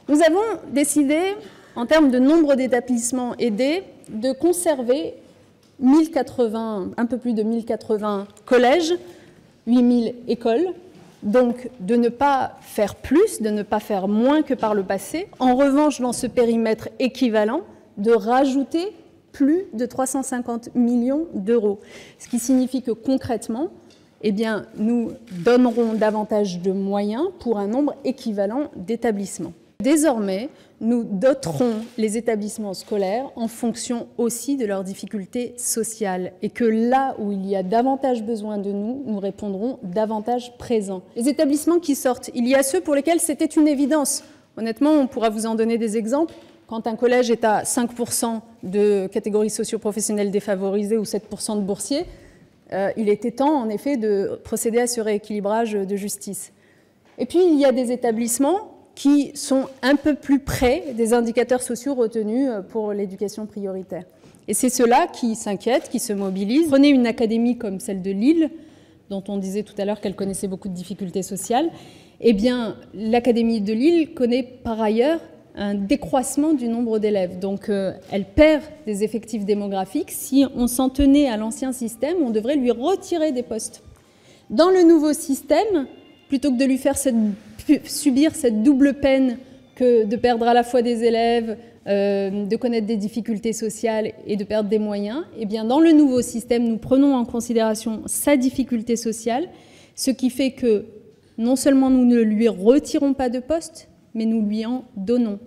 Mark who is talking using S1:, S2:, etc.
S1: Nous avons décidé, en termes de nombre d'établissements aidés, de conserver 1080, un peu plus de 1080 collèges, 8000 écoles, donc de ne pas faire plus, de ne pas faire moins que par le passé. En revanche, dans ce périmètre équivalent, de rajouter plus de 350 millions d'euros. Ce qui signifie que concrètement, eh bien, nous donnerons davantage de moyens pour un nombre équivalent d'établissements. Désormais, nous doterons les établissements scolaires en fonction aussi de leurs difficultés sociales et que là où il y a davantage besoin de nous, nous répondrons davantage présents. Les établissements qui sortent, il y a ceux pour lesquels c'était une évidence. Honnêtement, on pourra vous en donner des exemples. Quand un collège est à 5% de catégories socio-professionnelles défavorisées ou 7% de boursiers, il était temps en effet de procéder à ce rééquilibrage de justice. Et puis il y a des établissements qui sont un peu plus près des indicateurs sociaux retenus pour l'éducation prioritaire. Et c'est ceux-là qui s'inquiètent, qui se mobilisent. Prenez une académie comme celle de Lille, dont on disait tout à l'heure qu'elle connaissait beaucoup de difficultés sociales. Eh bien, l'académie de Lille connaît par ailleurs un décroissement du nombre d'élèves. Donc, elle perd des effectifs démographiques. Si on s'en tenait à l'ancien système, on devrait lui retirer des postes. Dans le nouveau système, plutôt que de lui faire subir cette double peine que de perdre à la fois des élèves, de connaître des difficultés sociales et de perdre des moyens, eh bien dans le nouveau système, nous prenons en considération sa difficulté sociale, ce qui fait que non seulement nous ne lui retirons pas de poste, mais nous lui en donnons.